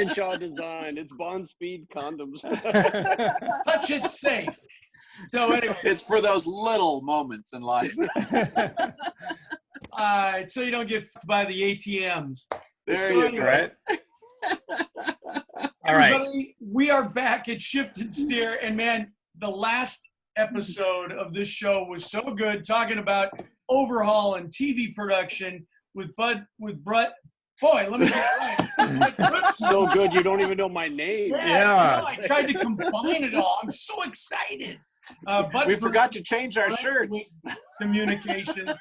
Fanshaw design. It's Bond Speed condoms. Touch it safe. So anyway, it's for those little moments in life. So you don't get fucked by the ATMs. There you go. Right. All Everybody, right. we are back at Shift and Steer, and man, the last episode of this show was so good, talking about overhaul and TV production with Brett. Boy, let me get it right. So good, you don't even know my name. Yeah. I tried to combine it all. I'm so excited. We forgot to change our shirts. Communications.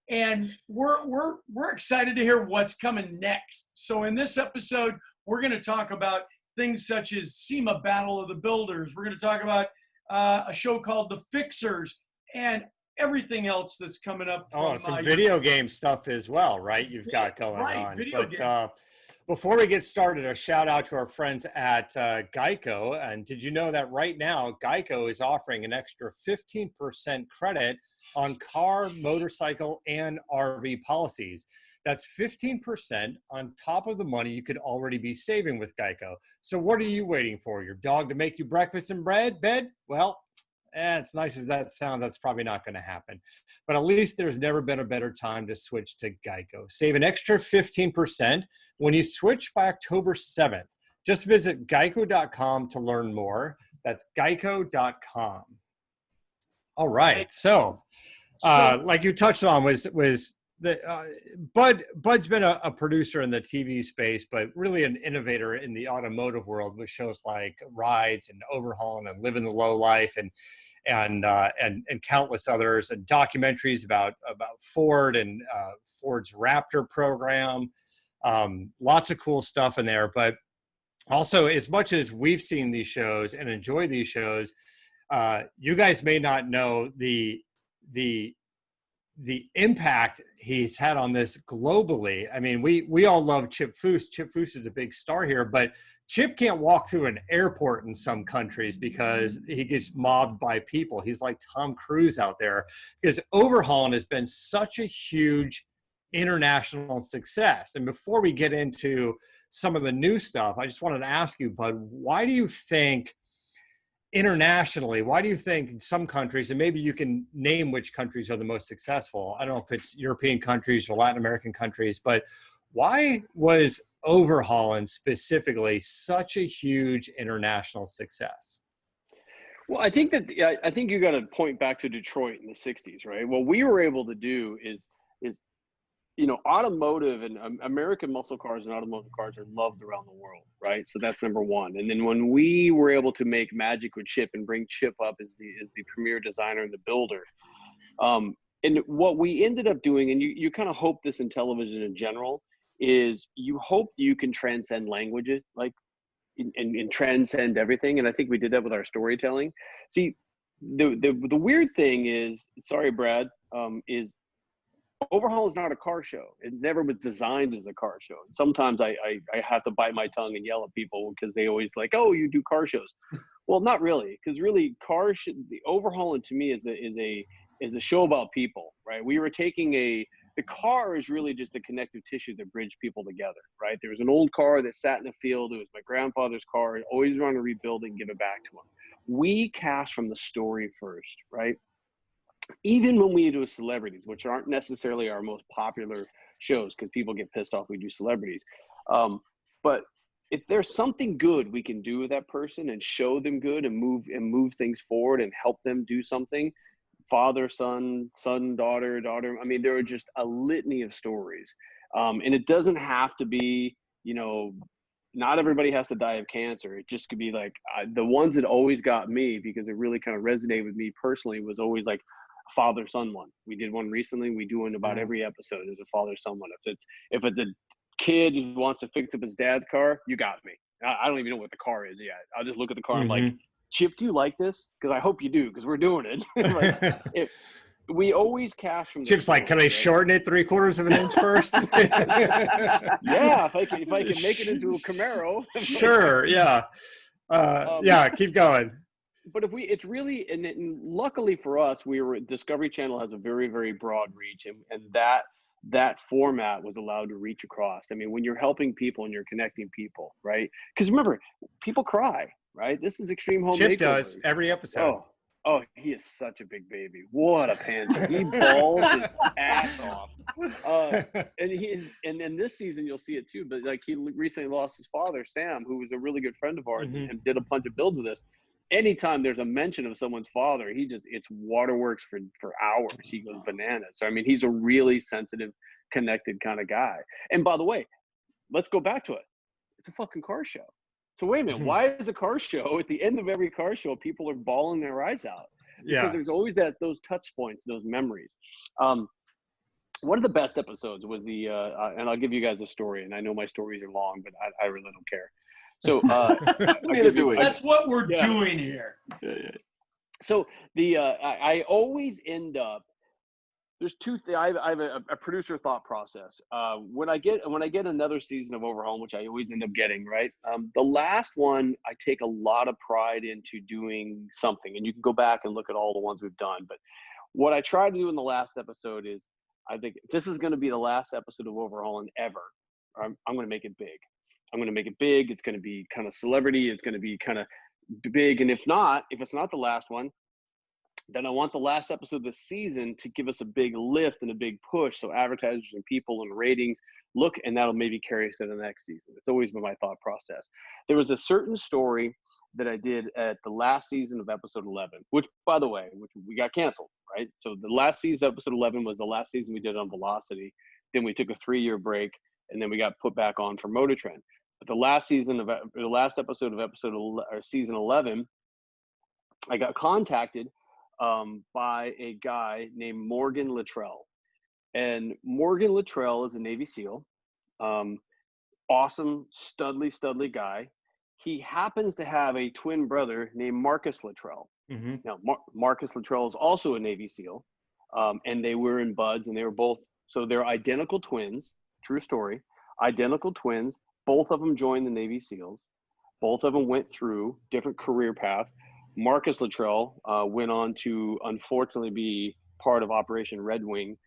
And we're excited to hear what's coming next. So in this episode, we're going to talk about things such as SEMA Battle of the Builders. We're going to talk about a show called The Fixers and everything else that's coming up. From, some video game stuff as well, right? You've got going on. But before we get started, a shout out to our friends at Geico. And did you know that right now, Geico is offering an extra 15% credit on car, motorcycle, and RV policies? That's 15% on top of the money you could already be saving with Geico. So what are you waiting for? Your dog to make you breakfast in bed? Well, as nice as that sounds, that's probably not going to happen. But at least there's never been a better time to switch to Geico. Save an extra 15% when you switch by October 7th. Just visit geico.com to learn more. That's geico.com. All right. So like you touched on was the Bud's been a producer in the TV space, but really an innovator in the automotive world with shows like Rides and Overhaulin and Living the Low Life and countless others, and documentaries about Ford and Ford's Raptor program. Lots of cool stuff in there. But also, as much as we've seen these shows and enjoy these shows, you guys may not know the impact he's had on this globally. I mean, we all love Chip Foose. Chip Foose is a big star here, but Chip can't walk through an airport in some countries because he gets mobbed by people. He's like Tom Cruise out there, because Overhaulin has been such a huge international success. And before we get into some of the new stuff, I just wanted to ask you, Bud, why do you think internationally, why do you think in some countries, and maybe you can name which countries are the most successful, I don't know if it's European countries or Latin American countries, but why was Overhaulin specifically such a huge international success? Well, I think you got to point back to Detroit in the 60s, right? What we were able to do is automotive and American muscle cars and automotive cars are loved around the world, right? So that's number one. And then when we were able to make magic with Chip and bring Chip up as the premier designer and the builder, and what we ended up doing, and you kind of hope this in television in general, is you hope you can transcend languages, like and transcend everything. And I think we did that with our storytelling. See, the weird thing is, sorry, Brad, is Overhaul is not a car show. It never was designed as a car show. And sometimes I have to bite my tongue and yell at people because they always like, oh, you do car shows. Well, not really, because really the Overhauling to me is a show about people, right? We were taking the car is really just a connective tissue that bridged people together, right? There was an old car that sat in the field. It was my grandfather's car. Always trying to rebuild it and give it back to him. We cast from the story first, right? Even when we do celebrities, which aren't necessarily our most popular shows because people get pissed off we do celebrities. But if there's something good we can do with that person and show them good and move things forward and help them do something, father, son, daughter. I mean, there are just a litany of stories. And it doesn't have to be, not everybody has to die of cancer. It just could be like the ones that always got me, because it really kind of resonated with me personally, was always like a father-son one. We did one recently. We do one about every episode. There's a father-son one. If it's a kid who wants to fix up his dad's car, you got me. I don't even know what the car is yet. I'll just look at the car and I'm like, Chip, do you like this? Because I hope you do, because we're doing it. We always cast from the Chip's story, like, can I shorten it 3/4 of an inch first? Yeah, if I can make it into a Camaro. Sure, yeah. Yeah, keep going. But it's really, and luckily for us, Discovery Channel has a very, very broad reach, and that that format was allowed to reach across. I mean, when you're helping people and you're connecting people, right? Because remember, people cry, right? This is Extreme Home Chip Makeover. does every episode. Oh, he is such a big baby. What a pansy. He balls his ass off. And then this season you'll see it too. But like, he recently lost his father, Sam, who was a really good friend of ours and did a bunch of builds with us. Anytime there's a mention of someone's father, it's waterworks for hours. He goes bananas. So I mean, he's a really sensitive, connected kind of guy. And by the way, let's go back to it. It's a fucking car show. So wait a minute, why is a car show, at the end of every car show, people are bawling their eyes out? Because there's always those touch points, those memories. One of the best episodes was and I'll give you guys a story, and I know my stories are long, but I really don't care. So that's what we're doing here. So I always end up, there's two things. I have a producer thought process. When I get another season of Overhaulin, which I always end up getting, right? The last one, I take a lot of pride into doing something, and you can go back and look at all the ones we've done. But what I tried to do in the last episode is, I think this is going to be the last episode of Overhaulin ever. I'm going to make it big. I'm going to make it big. It's going to be kind of celebrity. It's going to be kind of big. And if it's not the last one, then I want the last episode of the season to give us a big lift and a big push, so advertisers and people and ratings look, and that'll maybe carry us to the next season. It's always been my thought process. There was a certain story that I did at the last season of episode 11, which, by the way, we got canceled, right? So the last season, episode 11, was the last season we did on Velocity. Then we took a 3-year break, and then we got put back on for Motor Trend. But the last episode of season 11, I got contacted by a guy named Morgan Luttrell. And Morgan Luttrell is a Navy SEAL. Awesome, studly guy. He happens to have a twin brother named Marcus Luttrell. Now, Marcus Luttrell is also a Navy SEAL. And they were in buds, and they were both, so they're identical twins. True story. Identical twins. Both of them joined the Navy SEALs. Both of them went through different career paths. Marcus Luttrell went on to, unfortunately, be part of Operation Red Wing,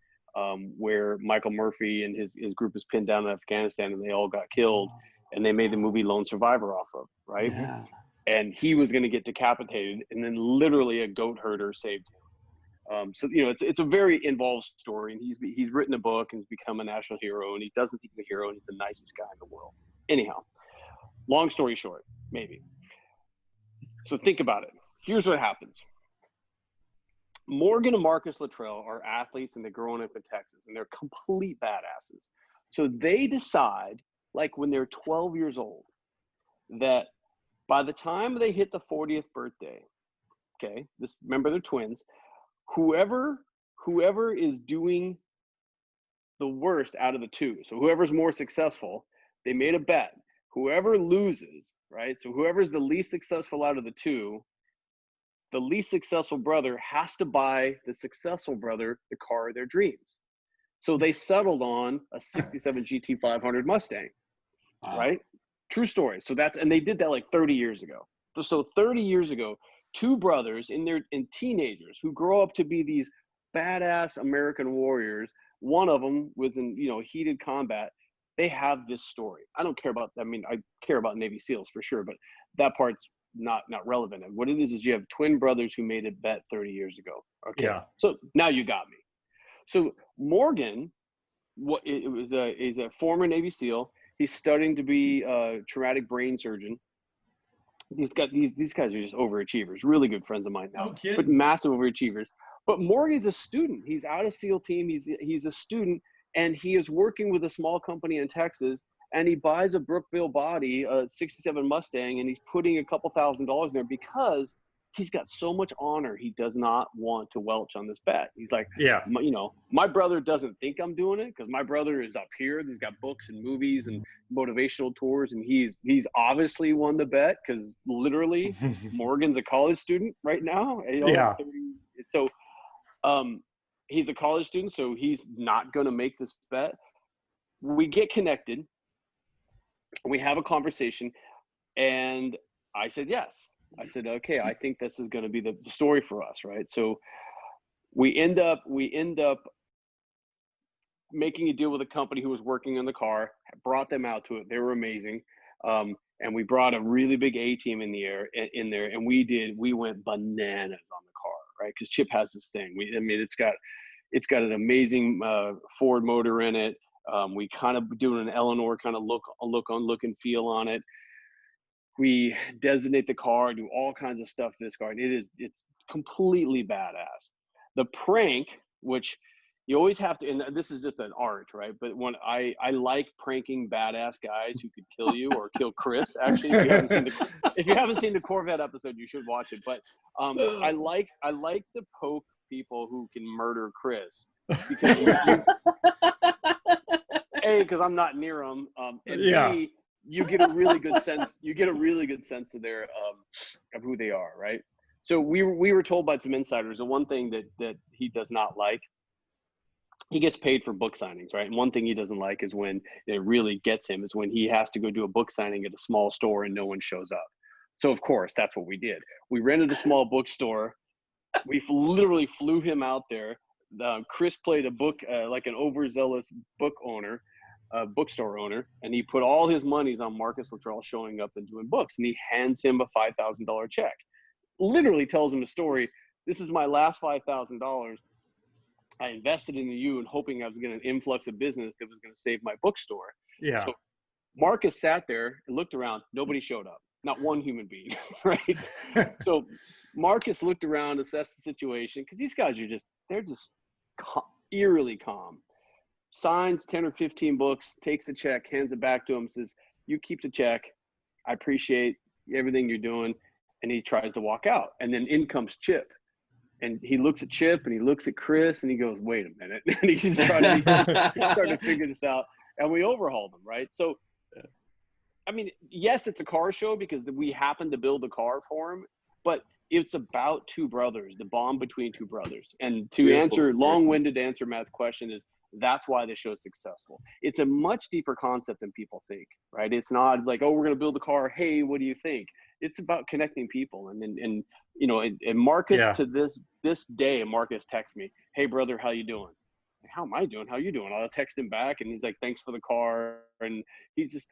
where Michael Murphy and his group is pinned down in Afghanistan, and they all got killed, and they made the movie Lone Survivor off of, right? Yeah. And he was going to get decapitated, and then literally a goat herder saved him. So, you know, it's a very involved story, and he's written a book and he's become a national hero, and he doesn't think he's a hero, and he's the nicest guy in the world. Anyhow, long story short, maybe. So think about it. Here's what happens. Morgan and Marcus Luttrell are athletes, and they're growing up in Texas, and they're complete badasses. So they decide, like when they're 12 years old, that by the time they hit the 40th birthday, okay, remember they're twins, whoever is doing the worst out of the two, so whoever's more successful, they made a bet. Whoever loses, right? So whoever's the least successful out of the two, the least successful brother has to buy the successful brother the car of their dreams. So they settled on a 67 GT 500 Mustang, right? True story. So and they did that like 30 years ago. So 30 years ago, two brothers in teenagers who grow up to be these badass American warriors. One of them was in, heated combat. They have this story. I don't care about, I care about Navy SEALs for sure, but that part's not relevant. And what it is you have twin brothers who made a bet 30 years ago. Okay. Yeah. So now you got me. So Morgan, is a former Navy SEAL. He's studying to be a traumatic brain surgeon. These guys are just overachievers, really good friends of mine now, but massive overachievers. But Morgan's a student. He's out of SEAL team. He's a student, and he is working with a small company in Texas, and he buys a Brookville body, a 67 Mustang, and he's putting a couple $1,000s in there because he's got so much honor. He does not want to welch on this bet. He's like, my brother doesn't think I'm doing it because my brother is up here. He's got books and movies and motivational tours, and he's obviously won the bet because literally Morgan's a college student right now. So he's a college student, so he's not going to make this bet. We get connected. We have a conversation, and I said yes. I said, okay, I think this is going to be the story for us, right? So we end up making a deal with a company who was working on the car, brought them out to it. They were amazing. And we brought a really big A team in there, and we went bananas on the car, right? Because Chip has this thing. It's got an amazing Ford motor in it. We kind of doing an Eleanor kind of look and feel on it. We designate the car, do all kinds of stuff to this car, and it's completely badass. The prank, which you always have to, and this is just an art, right? But when I like pranking badass guys who could kill you or kill Chris. Actually, if you haven't seen the Corvette episode, you should watch it. But I like to poke people who can murder Chris because because I'm not near them, and B, you get a really good sense. You get a really good sense of their of who they are, right? So we were told by some insiders the one thing that he does not like. He gets paid for book signings, right? And one thing he doesn't like is when it really gets him is when he has to go do a book signing at a small store and no one shows up. So of course, that's what we did. We rented a small bookstore. We literally flew him out there. Chris played a book, like an overzealous bookstore owner, and he put all his monies on Marcus Luttrell showing up and doing books. And he hands him a $5,000 check. Literally tells him a story. This is my last $5,000. I invested in you and hoping I was getting an influx of business that was going to save my bookstore. Yeah. So Marcus sat there and looked around. Nobody showed up. Not one human being, right? So Marcus looked around, assessed the situation, because these guys are they're just eerily calm. Signs 10 or 15 books, takes the check, hands it back to him, says, "You keep the check. I appreciate everything you're doing." And he tries to walk out. And then in comes Chip. And he looks at Chip and he looks at Chris and he goes, "Wait a minute." And he's starting to figure this out. And we overhauled him, right? So, I mean, yes, it's a car show because we happened to build a car for him, but it's about two brothers, the bond between two brothers. And to long-winded answer Matt's question is, that's why the show's successful. It's a much deeper concept than people think, right? It's not like, oh, we're going to build a car. Hey, what do you think? It's about connecting people. And you know, and Marcus, to this day, Marcus texts me, "Hey brother, how you doing?" Like, "How am I doing? How you doing?" I'll text him back and he's like, "Thanks for the car." And he's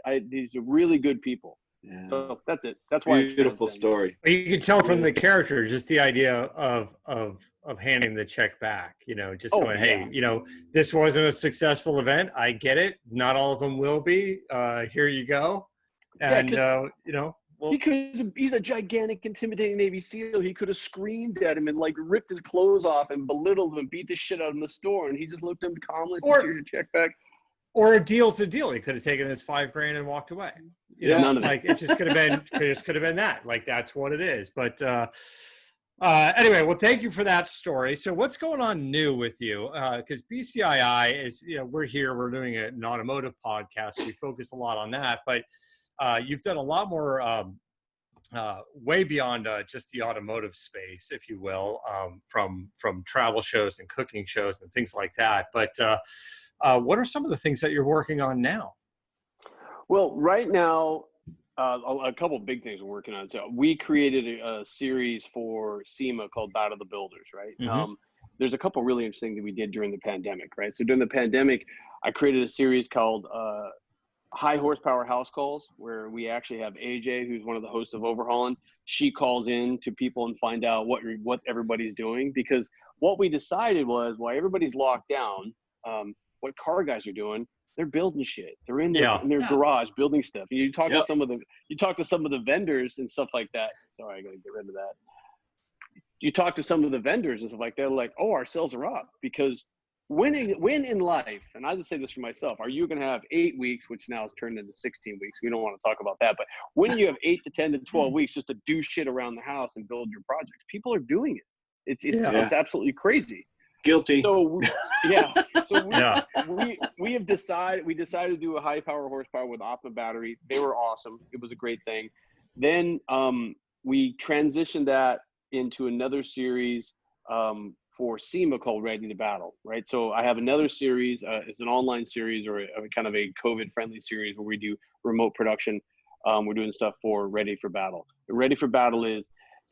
really good people. Yeah. So that's it. That's why. Beautiful story. You can tell from the character, just the idea of handing the check back, you know, just going, "Hey, you know, this wasn't a successful event. I get it. Not all of them will be. Here you go." And, you know, well, he's a gigantic, intimidating Navy SEAL. He could have screamed at him and like ripped his clothes off and belittled him and beat the shit out of him in the store. And he just looked at him calmly, said, "Here's your check back." Or a deal's a deal. He could have taken his $5,000 and walked away. You know, like it just could have been that. Like that's what it is. But anyway, well, thank you for that story. So what's going on new with you? Because BCII is, you know, we're doing an automotive podcast. We focus a lot on that, but you've done a lot more way beyond just the automotive space, if you will, from travel shows and cooking shows and things like that. But what are some of the things that you're working on now? Well, right now, a couple of big things we're working on. So we created a series for SEMA called Battle of the Builders, right? Mm-hmm. There's a couple really interesting that we did during the pandemic, right? So during the pandemic, I created a series called High Horsepower House Calls, where we actually have AJ, who's one of the hosts of Overhaulin. She calls in to people and find out what everybody's doing, because what we decided was, while everybody's locked down, what car guys are doing, they're building shit. They're in their garage building stuff. And you talk to some of the vendors and stuff like that. Sorry, I gotta get rid of that. You talk to some of the vendors and stuff like that, they're like, "Oh, our sales are up," because when in life, and I just say this for myself, are you going to have 8 weeks, which now has turned into 16 weeks? We don't want to talk about that, but when you have 8 to 10 to 12 weeks just to do shit around the house and build your projects, people are doing it. It's absolutely crazy. Guilty. So we decided to do a high power horsepower with Optima battery. They were awesome. It was a great thing. Then we transitioned that into another series for SEMA called Ready to Battle, right? So I have another series. It's an online series, or a kind of a COVID-friendly series where we do remote production. We're doing stuff for Ready for Battle. Ready for Battle is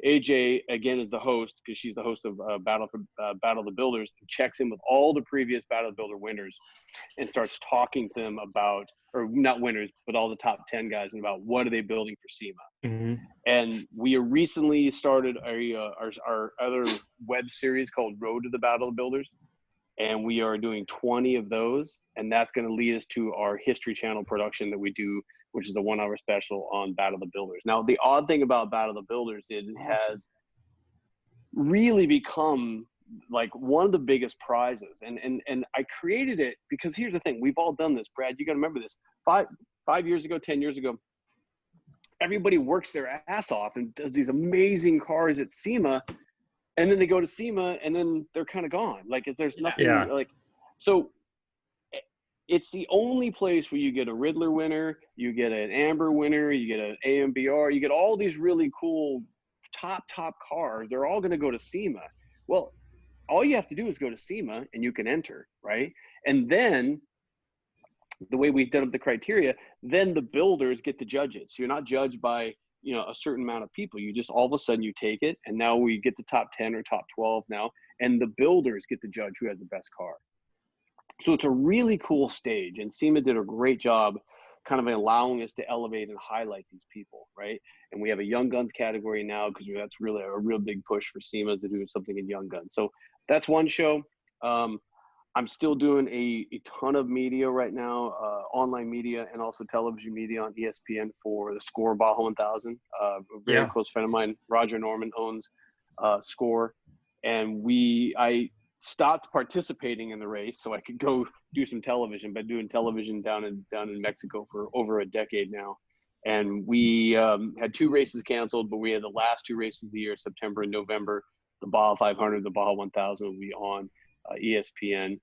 AJ again is the host, because she's the host of Battle of the Builders, and checks in with all the previous Battle of the Builder winners and starts talking to them about, or not winners, but all the top 10 guys, and about what are they building for SEMA. Mm-hmm. And we recently started our other web series called Road to the Battle of the Builders, and we are doing 20 of those, and that's going to lead us to our History Channel production that we do, which is a 1-hour special on Battle of the Builders. Now, the odd thing about Battle of the Builders is it has really become like one of the biggest prizes. And I created it because here's the thing. We've all done this, Brad. You got to remember this. Five years ago, 10 years ago, everybody works their ass off and does these amazing cars at SEMA, and then they go to SEMA and then they're kind of gone. Like, there's nothing like, so it's the only place where you get a Riddler winner, you get an Amber winner, you get an AMBR, you get all these really cool top cars. They're all going to go to SEMA. Well, all you have to do is go to SEMA and you can enter, right? And then the way we've done up the criteria, then the builders get to judge it. So you're not judged by, you know, a certain amount of people. You just all of a sudden you take it, and now we get the top 10 or top 12 now, and the builders get to judge who has the best car. So it's a really cool stage, and SEMA did a great job kind of allowing us to elevate and highlight these people, right? And we have a Young Guns category now, because that's really a real big push for SEMA to do something in Young Guns. So that's one show. I'm still doing a ton of media right now, online media and also television media on ESPN for the Score Baja 1000. A very close friend of mine, Roger Norman, owns Score. And I stopped participating in the race so I could go do some television, but doing television down in Mexico for over a decade now. And we had 2 races canceled, but we had the last 2 races of the year, September and November. The Baja 500, the Baja 1000 will be on ESPN.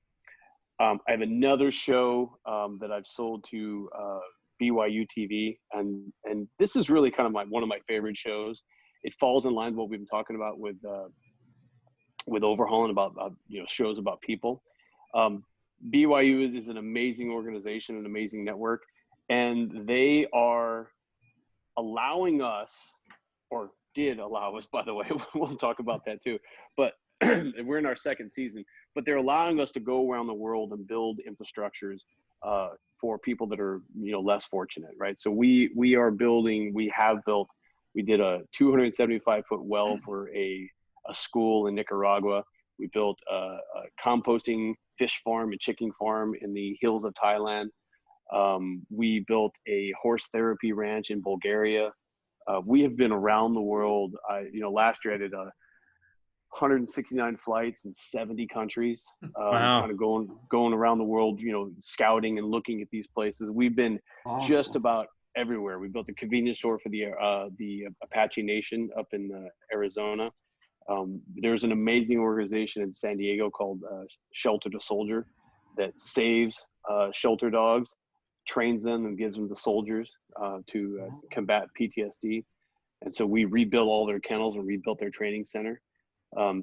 I have another show that I've sold to BYU TV, and this is really kind of one of my favorite shows. It falls in line with what we've been talking about with Overhaulin, about shows about people. BYU is an amazing organization, an amazing network, and they are allowing us, or did allow us, by the way. We'll talk about that too. But we're in our 2nd season. But they're allowing us to go around the world and build infrastructures for people that are less fortunate, right? So we have built. We did a 275-foot well for a school in Nicaragua. We built a composting fish farm and chicken farm in the hills of Thailand. We built a horse therapy ranch in Bulgaria. We have been around the world. Last year I did 169 flights in 70 countries. Wow. Kind of going around the world, scouting and looking at these places. We've been just about everywhere. We built a convenience store for the Apache Nation up in Arizona. There's an amazing organization in San Diego called Shelter to Soldier that saves shelter dogs, trains them, and gives them to soldiers to combat PTSD. And so we rebuilt all their kennels and rebuilt their training center.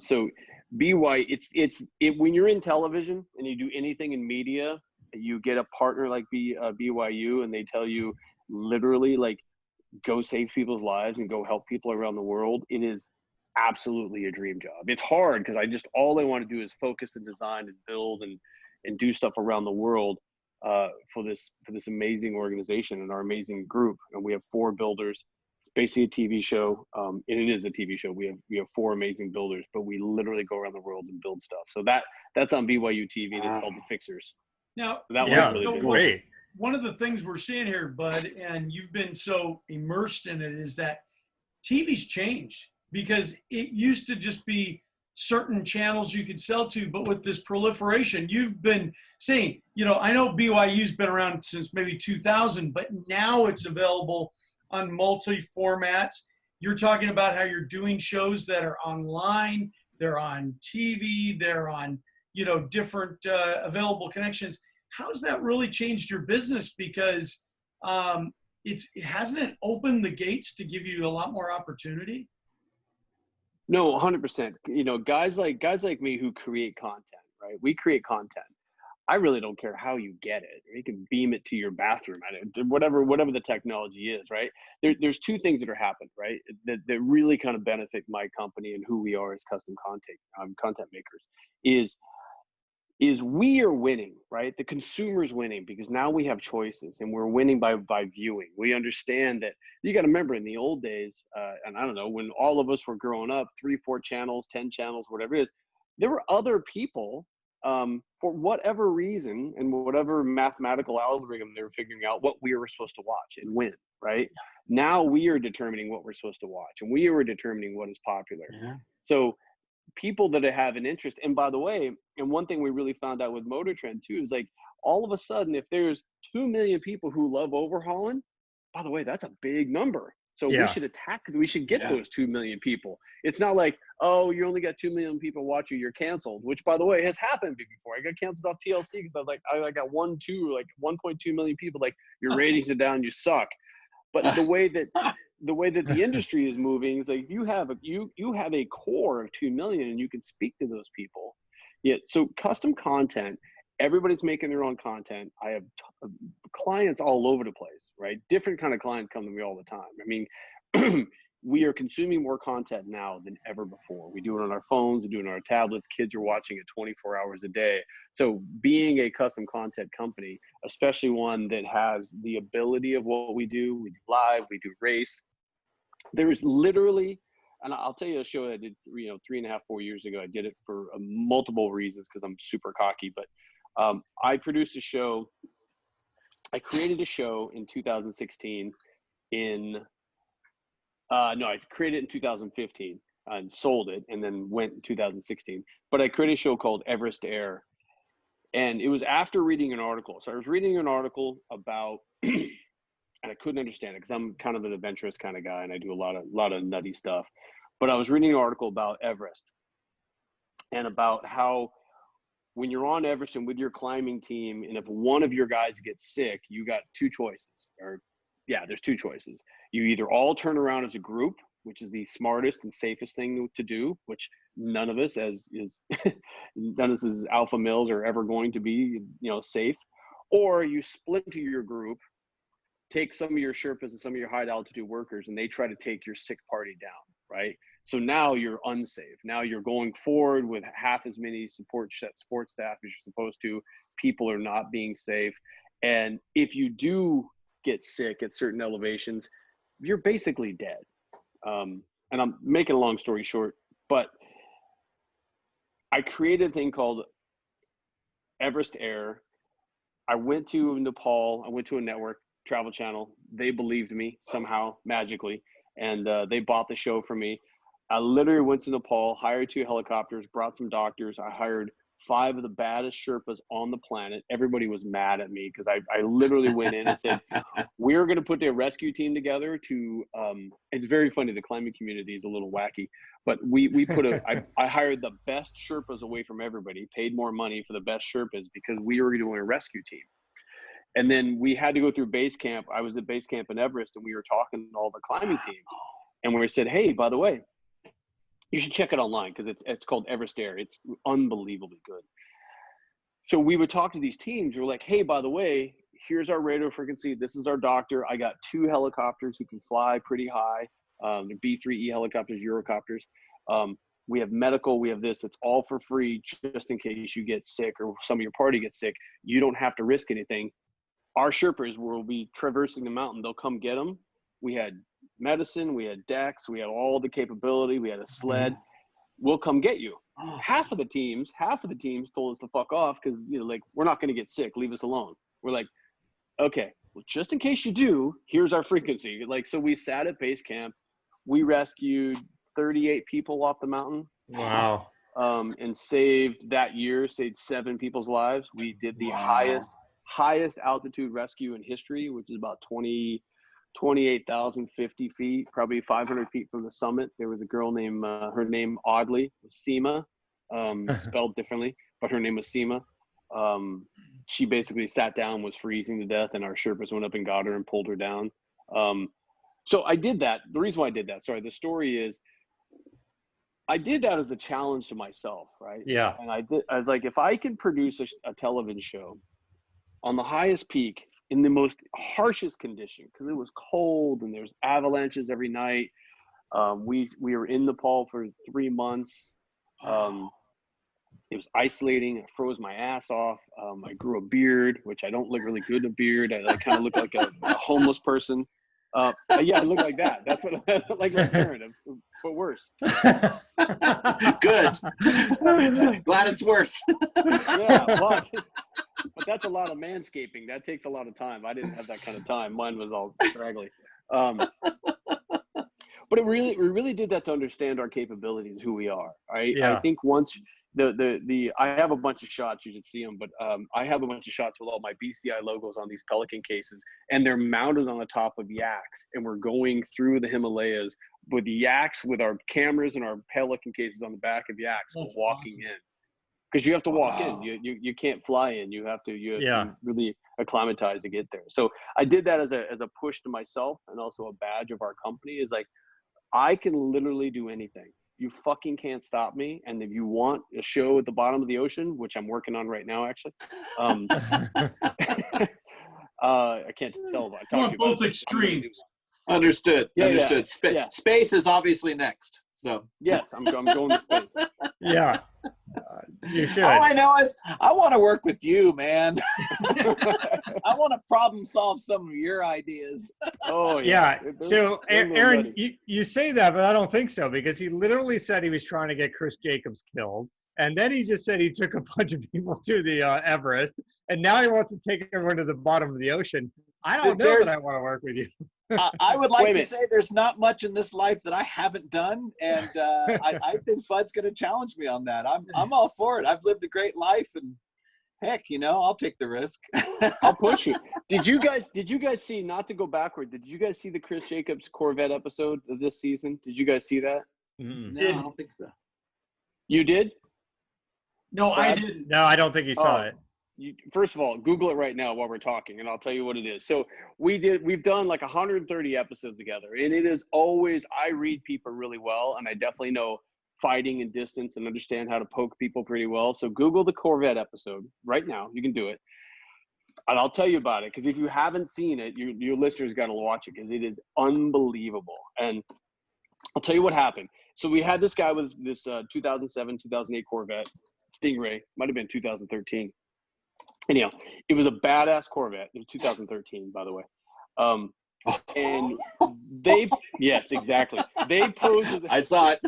So when you're in television and you do anything in media, you get a partner like BYU, and they tell you literally, like, go save people's lives and go help people around the world. It is absolutely a dream job. It's hard because all I want to do is focus and design and build and do stuff around the world for this amazing organization and our amazing group. And we have 4 builders. It's basically a TV show, and it is a TV show. We have 4 amazing builders, but we literally go around the world and build stuff. So that's on BYU TV, and it's called The Fixers. Now, that was really great. One of the things we're seeing here, Bud, and you've been so immersed in it, is that TV's changed, because it used to just be certain channels you could sell to, but with this proliferation, you've been saying, I know BYU's been around since maybe 2000, but now it's available on multi-formats. You're talking about how you're doing shows that are online, they're on TV, they're on, different available connections. How's that really changed your business? Because hasn't it opened the gates to give you a lot more opportunity? No, 100%. Guys like me who create content, right? We create content. I really don't care how you get it. You can beam it to your bathroom, whatever the technology is, right? There's two things that are happening, right? That really kind of benefit my company and who we are as custom content makers is we are winning, right? The consumer's winning because now we have choices, and we're winning by viewing. We understand that you got to remember in the old days, and I don't know, when all of us were growing up, 3, 4 channels, 10 channels, whatever it is, there were other people for whatever reason and whatever mathematical algorithm they were figuring out what we were supposed to watch and when, right? Now we are determining what we're supposed to watch, and we are determining what is popular. So people that have an interest, and by the way, and one thing we really found out with Motor Trend too is like all of a sudden, if there's 2 million people who love overhauling, by the way, that's a big number. So we should get those 2 million people. It's not like, oh, you only got 2 million people watching, you're canceled, which by the way has happened before. I got canceled off TLC because I got 1.2 million people like, your ratings are down, you suck. But the way that the industry is moving is like you have a core of 2 million and you can speak to those people. Yeah. So custom content, everybody's making their own content. I have clients all over the place, right? Different kind of clients come to me all the time. I mean, we are consuming more content now than ever before. We do it on our phones, we do it on our tablets. Kids are watching it 24 hours a day. So being a custom content company, especially one that has the ability of what we do live, we do race. There's literally, and I'll tell you a show I did, 3.5, 4 years ago. I did it for multiple reasons because I'm super cocky, but I produced a show. I created a show in 2016 I created it in 2015 and sold it and then went in 2016. But I created a show called Everest Air. And it was after reading an article. So I was reading an article about, and I couldn't understand it because I'm kind of an adventurous kind of guy and I do a lot of nutty stuff. But I was reading an article about Everest and about how when you're on Everest and with your climbing team, and if one of your guys gets sick, you got two choices. There's two choices. You either all turn around as a group, which is the smartest and safest thing to do, which none of us as alpha males are ever going to be, safe, or you split into your group, take some of your Sherpas and some of your high altitude workers, and they try to take your sick party down, right? So now you're unsafe. Now you're going forward with half as many support staff as you're supposed to. People are not being safe. And if you do get sick at certain elevations, you're basically dead. And I'm making a long story short, but I created a thing called Everest Air. I went to Nepal. I went to a network, Travel Channel. They believed me somehow, magically, and they bought the show for me. I literally went to Nepal, hired 2 helicopters, brought some doctors. I hired 5 of the baddest Sherpas on the planet. Everybody was mad at me because I literally went in and said, we're going to put a rescue team together to, it's very funny. The climbing community is a little wacky, but I hired the best Sherpas away from everybody, paid more money for the best Sherpas because we were doing a rescue team. And then we had to go through base camp. I was at base camp in Everest and we were talking to all the climbing teams and we said, hey, by the way, you should check it online because it's called Everest Air. It's unbelievably good. So we would talk to these teams. We're like, hey, by the way, here's our radio frequency. This is our doctor. I got 2 helicopters who can fly pretty high. They're B3E helicopters, Eurocopters. We have medical. We have this. It's all for free just in case you get sick or some of your party gets sick. You don't have to risk anything. Our Sherpas will be traversing the mountain. They'll come get them. We had medicine, we had decks, we had all the capability, we had a sled. We'll come get you. Awesome. Half of the teams told us to fuck off because we're not going to get sick, leave us alone. We're like, okay, well, just in case you do, here's our frequency. So we sat at base camp, we rescued 38 people off the mountain. Wow. And saved 7 people's lives. We did the highest altitude rescue in history, which is about 28,050 feet, probably 500 feet from the summit. There was a girl named, her name oddly was Seema, spelled differently, but her name was Seema. She basically sat down, was freezing to death, and our Sherpas went up and got her and pulled her down. So I did that. The reason why I did that, the story is I did that as a challenge to myself, right? Yeah. And I was like, if I can produce a television show on the highest peak in the most harshest condition, because it was cold and there's avalanches every night. We were in Nepal for 3 months. It was isolating. I froze my ass off. I grew a beard, which I don't look really good in a beard. I kind of look like a homeless person. Yeah, I look like that. That's what like Aaron, but worse. Good. Glad it's worse. Yeah, but that's a lot of manscaping. That takes a lot of time. I didn't have that kind of time. Mine was all straggly. But we really did that to understand our capabilities, who we are. Right? Yeah. I think once I have a bunch of shots. You should see them, but I have a bunch of shots with all my BCI logos on these Pelican cases, and they're mounted on the top of yaks, and we're going through the Himalayas with the yaks, with our cameras and our Pelican cases on the back of yaks, walking in. Because you have to walk in, you can't fly in. You have to really acclimatize to get there. So I did that as a push to myself, and also a badge of our company. Is like, I can literally do anything. You fucking can't stop me. And if you want a show at the bottom of the ocean, which I'm working on right now, actually, I can't tell. I talk to you both extremes. Understood. Yeah, Understood. yeah. Space is obviously next. So yes, I'm going to space. Yeah. You should. All I know is I want to work with you, man. I want to problem solve some of your ideas. Oh, yeah. So, Aaron, you say that, but I don't think so, because he literally said he was trying to get Chris Jacobs killed. And then he just said he took a bunch of people to the Everest. And now he wants to take everyone to the bottom of the ocean. I don't know that I want to work with you. I would like to say there's not much in this life that I haven't done, and I think Bud's going to challenge me on that. I'm all for it. I've lived a great life, and heck, I'll take the risk. I'll push you. Did you guys see? Not to go backward. Did you guys see the Chris Jacobs Corvette episode of this season? Did you guys see that? No, I don't think so. You did? No, I didn't. No, I don't think he saw it. First of all, Google it right now while we're talking, and I'll tell you what it is. So we've done like 130 episodes together, and it is always, I read people really well, and I definitely know fighting and distance and understand how to poke people pretty well. So Google the Corvette episode right now. You can do it. And I'll tell you about it, because if you haven't seen it, your listeners got to watch it, because it is unbelievable. And I'll tell you what happened. So we had this guy with this 2007, 2008 Corvette, Stingray, might have been 2013. Anyhow, it was a badass Corvette. It was 2013, by the way. And yes, exactly. They posed as I saw it.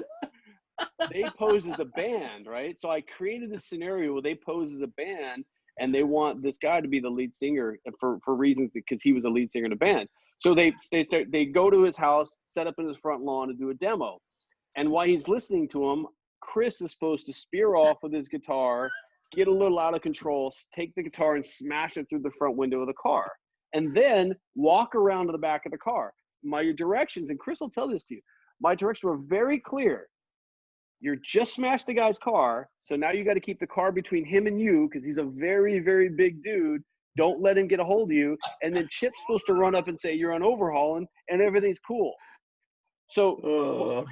They posed as a band, right? So I created this scenario where they pose as a band, and they want this guy to be the lead singer for reasons, because he was a lead singer in a band. So they go to his house, set up in his front lawn to do a demo. And while he's listening to him, Chris is supposed to spear off with his guitar, get a little out of control, take the guitar and smash it through the front window of the car, and then walk around to the back of the car. My directions, and Chris will tell this to you, my directions were very clear. You're just smashed the guy's car, so now you got to keep the car between him and you, because he's a very, very big dude. Don't let him get a hold of you. And then Chip's supposed to run up and say, you're on Overhaulin, and everything's cool. So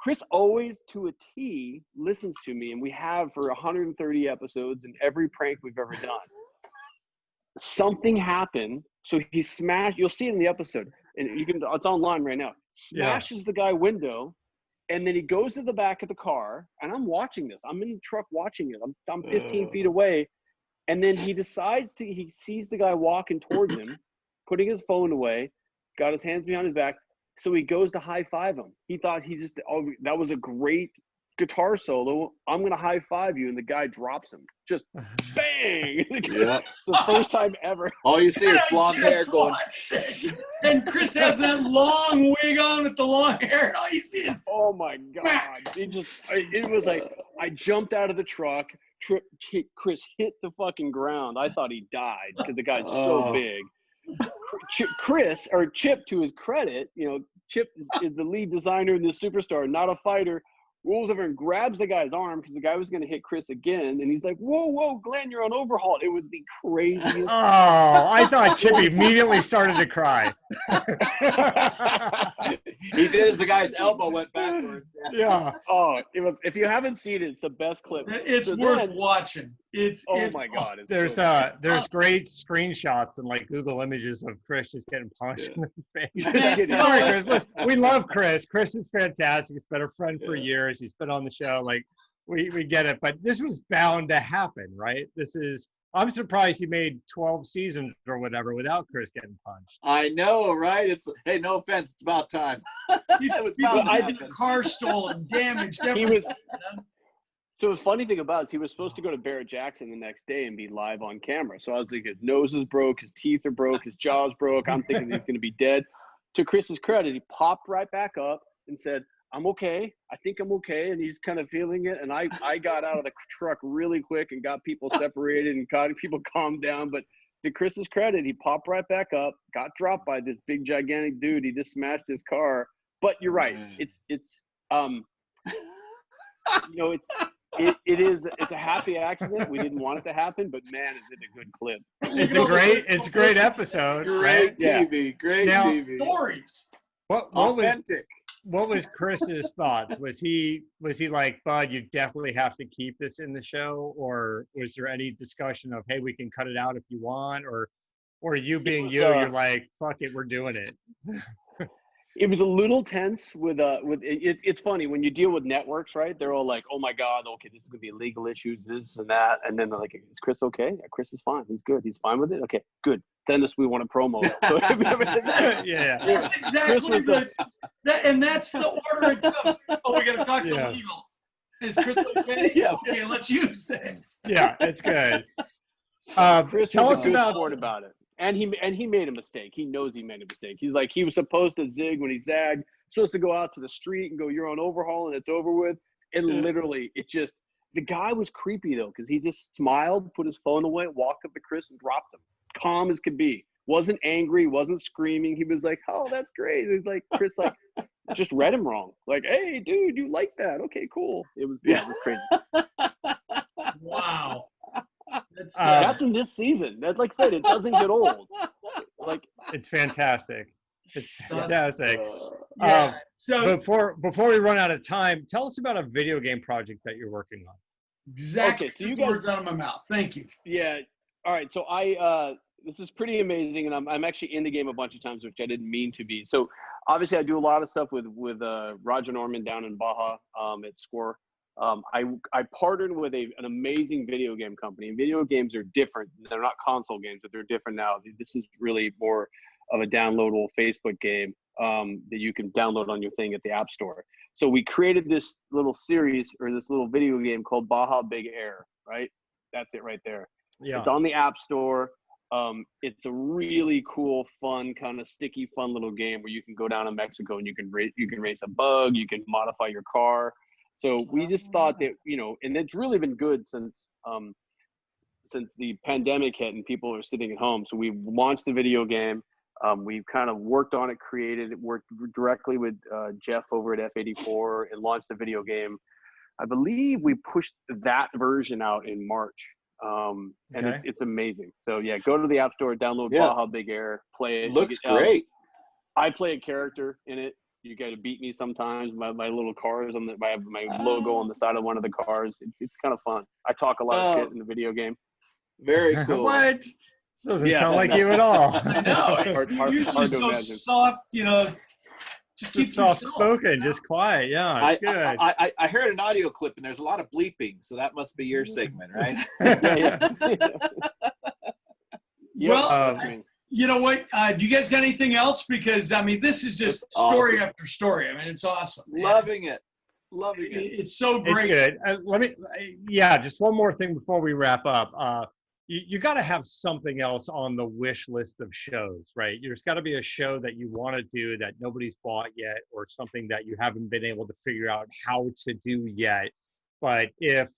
Chris always, to a T, listens to me, and we have for 130 episodes and every prank we've ever done. Something happened, so he smashed. You'll see it in the episode, and it's online right now. Smashes the guy window, and then he goes to the back of the car, and I'm watching this. I'm in the truck watching it. I'm 15 feet away, and then he sees the guy walking towards him, putting his phone away, got his hands behind his back. So he goes to high five him. He thought that was a great guitar solo. I'm going to high five you. And the guy drops him. Just bang. Yeah. It's the first time ever. All you see is blonde hair going. And Chris has that long wig on with the long hair. And all you see is. Oh my God. It was like, I jumped out of the truck. Chris hit the fucking ground. I thought he died because the guy's so big. Chip, to his credit, Chip is the lead designer and the superstar, not a fighter, rolls over and grabs the guy's arm because the guy was going to hit Chris again. And he's like, whoa, Glenn, you're on Overhaul. It was the craziest. Oh, I thought Chip immediately started to cry. He did as the guy's elbow went backwards. Yeah. Oh, it was. If you haven't seen it, it's the best clip. It's worth watching. Oh my God! There's great screenshots and like Google images of Chris just getting punched in the face. Sorry, Chris. Listen, we love Chris. Chris is fantastic. He's been a friend for years. He's been on the show. Like we get it, but this was bound to happen, right? I'm surprised he made 12 seasons or whatever without Chris getting punched. I know, right? Hey, no offense, it's about time. It was about I did a car stolen, damaged. So the funny thing about it is he was supposed to go to Barrett-Jackson the next day and be live on camera. So I was like, his nose is broke, his teeth are broke, his jaw's broke. I'm thinking he's going to be dead. To Chris's credit, he popped right back up and said, I'm okay. I think I'm okay. And he's kind of feeling it. And I got out of the truck really quick and got people separated and got people calmed down. But to Chris's credit, he popped right back up, got dropped by this big, gigantic dude. He just smashed his car. But you're right. It's a happy accident. We didn't want it to happen, but man, is it a good clip. It's a great episode. Great TV. Great TV. Stories. What was Chris's thoughts? Was he like, Bud, you definitely have to keep this in the show? Or was there any discussion of, hey, we can cut it out if you want? Or you being you're like, fuck it, we're doing it. It was a little tense it's funny when you deal with networks, right? They're all like, oh my God, okay, this is gonna be legal issues, this and that. And then they're like, is Chris okay? Yeah, Chris is fine. He's good. He's fine with it. Okay, good. Send us, we want to promo it. So, yeah. That's exactly and that's the order it comes. Oh, we gotta talk to legal. Is Chris okay? Yeah. Okay, let's use things. Yeah, it's good. Chris tell was us a good about sport about it. And he made a mistake. He knows he made a mistake. He's like, he was supposed to zig when he zagged, supposed to go out to the street and go, you're on overhaul and it's over with. And literally, the guy was creepy though, because he just smiled, put his phone away, walked up to Chris and dropped him. Calm as could be. Wasn't angry, wasn't screaming. He was like, oh, that's great. He's like, Chris, like, just read him wrong. Like, hey, dude, you like that. Okay, cool. It was crazy. Wow. That's in this season. That, like I said, it doesn't get old. Like, it's fantastic. It's fantastic. So before we run out of time, tell us about a video game project that you're working on. Exactly. Okay, so you words guys out of my mouth. Thank you. Yeah. All right. So this is pretty amazing, and I'm actually in the game a bunch of times, which I didn't mean to be. So obviously, I do a lot of stuff with Roger Norman down in Baja at Score. I partnered with an amazing video game company. And video games are different. They're not console games, but they're different now. This is really more of a downloadable Facebook game that you can download on your thing at the App Store. So we created this little series or this little video game called Baja Big Air, right? That's it right there. Yeah. It's on the App Store. It's a really cool, fun, kind of sticky, fun little game where you can go down to Mexico and you can race a bug, you can modify your car. So we just thought that, and it's really been good since the pandemic hit and people are sitting at home. So we've launched the video game. We've kind of worked on it, created it, worked directly with Jeff over at F84 and launched the video game. I believe we pushed that version out in March. And it's amazing. So yeah, go to the App Store, download Baja Big Air, play it. Looks great. I play a character in it. You got to beat me sometimes. My little cars I have my logo on the side of one of the cars. It's kind of fun. I talk a lot of shit in the video game. Very cool. What? Doesn't sound like you at all. I know. It's usually so imagine. Soft, just soft spoken, just quiet. Yeah, good. I heard an audio clip and there's a lot of bleeping, so that must be your segment, right? Well, you know what? Do you guys got anything else? Because this is just story after story. It's awesome. Loving it. It's so great. It's good. Just one more thing before we wrap up. You got to have something else on the wish list of shows, right? There's got to be a show that you want to do that nobody's bought yet, or something that you haven't been able to figure out how to do yet. But if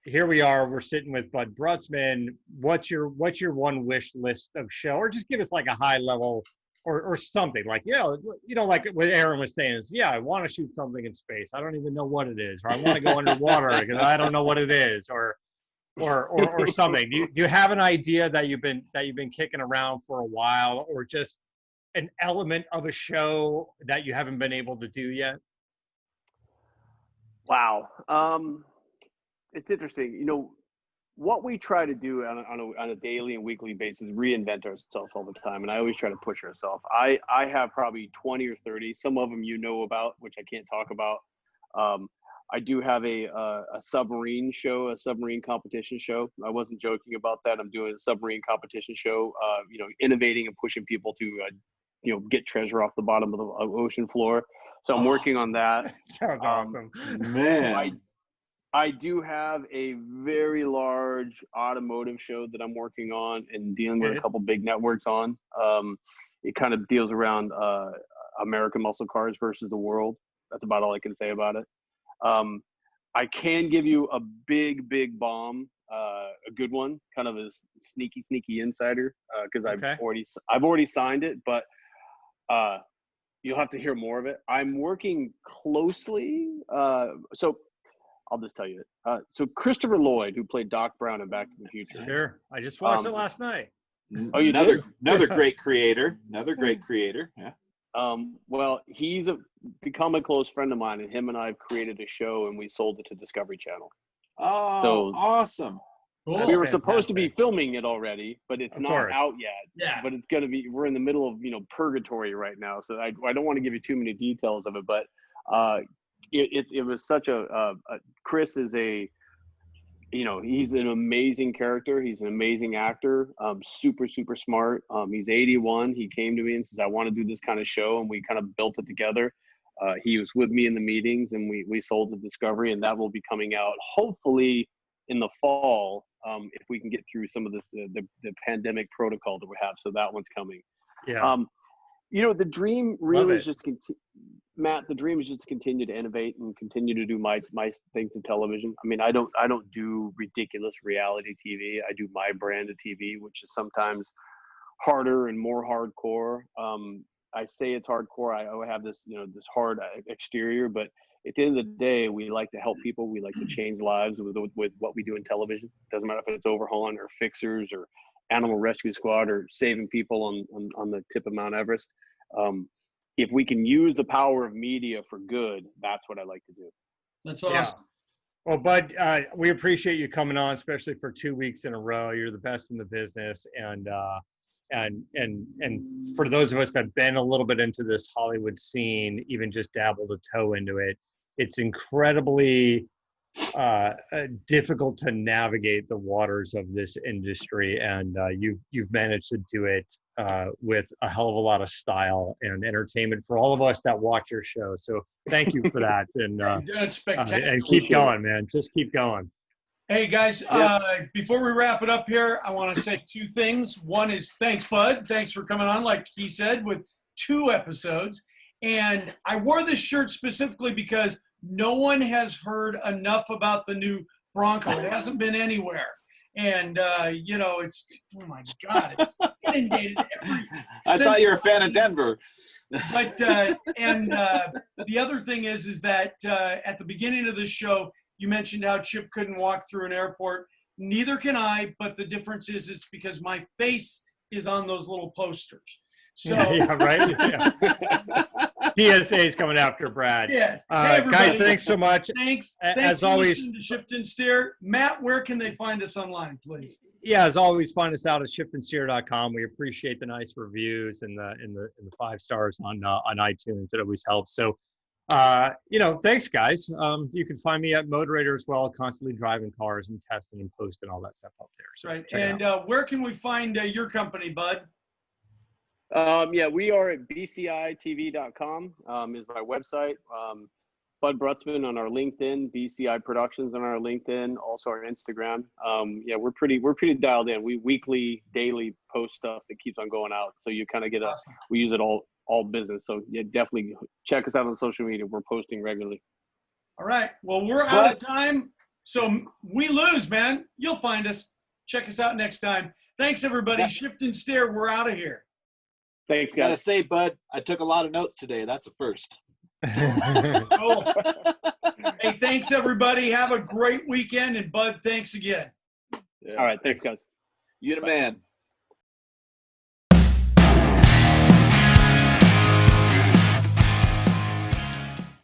here we are, we're sitting with Bud Brutsman. What's your one wish list of show, or just give us like a high level or something like, like what Aaron was saying is, I want to shoot something in space. I don't even know what it is, or I want to go underwater because I don't know what it is, or or something? Do you have an idea that you've been kicking around for a while, or just an element of a show that you haven't been able to do yet? Wow. It's interesting. You know, what we try to do on a daily and weekly basis, reinvent ourselves all the time. And I always try to push ourselves. I have probably 20 or 30, some of them you know about, which I can't talk about. I do have a submarine show, a submarine competition show. I wasn't joking about that. I'm doing a submarine competition show, you know, innovating and pushing people to, you know, get treasure off the bottom of the ocean floor. So I'm working on that. Sounds awesome. Man. I do have a very large automotive show that I'm working on and dealing with a couple big networks on. It kind of deals around American muscle cars versus the world. That's about all I can say about it. I can give you a big bomb, a good one, kind of a sneaky insider, because I've already signed it, but you'll have to hear more of it. I'm working closely. So I'll just tell you it. So Christopher Lloyd, who played Doc Brown in Back to the Future. Sure, I just watched it last night. Oh, you did? Another great creator. Another great creator. Yeah. Well, he's become a close friend of mine, and him and I have created a show, and we sold it to Discovery Channel. Oh, so, awesome. Cool. We were supposed to be filming it already, but it's not out yet. Yeah. But it's going to be, we're in the middle of, you know, purgatory right now. So I don't want to give you too many details of it, but it was such Chris is you know, he's an amazing character. He's an amazing actor. Super smart. He's 81. He came to me and says, I want to do this kind of show. And we kind of built it together. He was with me in the meetings, and we sold to Discovery, and that will be coming out hopefully in the fall, if we can get through some of this, the pandemic protocol that we have. So that one's coming. Yeah. You know, the dream really is just Matt, the dream is just to continue to innovate and continue to do my things in television. I mean, I don't do ridiculous reality TV. I do my brand of TV, which is sometimes harder and more hardcore. I say it's hardcore. I have this, you know, this hard exterior, but at the end of the day, we like to help people. We like to change lives with what we do in television. Doesn't matter if it's Overhaulin or Fixers or Animal Rescue Squad or saving people on the tip of Mount Everest. If we can use the power of media for good, that's what I like to do. That's awesome. Yeah. Well, Bud, we appreciate you coming on, especially for 2 weeks in a row. You're the best in the business, and for those of us that have been a little bit into this Hollywood scene, even just dabbled a toe into it, it's incredibly difficult to navigate the waters of this industry, and you've managed to do it with a hell of a lot of style and entertainment for all of us that watch your show. So thank you for that, and keep going, man. Just keep going. Hey guys, before we wrap it up here, I want to say two things. One is thanks, Bud. Thanks for coming on, like he said, with 2 episodes. And I wore this shirt specifically because no one has heard enough about the new Bronco. It hasn't been anywhere. And, you know, it's, oh my God, it's inundated I thought you were a fan of Denver. But, and the other thing is that at the beginning of the show, you mentioned how Chip couldn't walk through an airport. Neither can I, but the difference is it's because my face is on those little posters. So yeah, right. Yeah. PSA is coming after Brad. Yes. Hey, guys, thanks so much. Thanks. As always, to Shift and Steer. Matt, where can they find us online, please? Yeah, as always, find us out at shiftandsteer.com. We appreciate the nice reviews and the 5 stars on iTunes. It always helps. So, you know, thanks, guys. You can find me at Moderator as well, constantly driving cars and testing and posting all that stuff up there. So right. And where can we find your company, Bud? Yeah, we are at bcitv.com is my website. Bud Brutsman on our LinkedIn, BCI Productions on our LinkedIn, also our Instagram. Yeah, we're pretty dialed in. We weekly, daily post stuff that keeps on going out. So you kind of get we use it all business. So yeah, definitely check us out on social media. We're posting regularly. All right. Well, we're out of time. So we lose, man. You'll find us. Check us out next time. Thanks, everybody. Yeah. Shift and Steer. We're out of here. Thanks, guys. Gotta say, Bud, I took a lot of notes today. That's a first. Cool. Hey, thanks, everybody. Have a great weekend. And, Bud, thanks again. All right. Thanks, guys. You the man.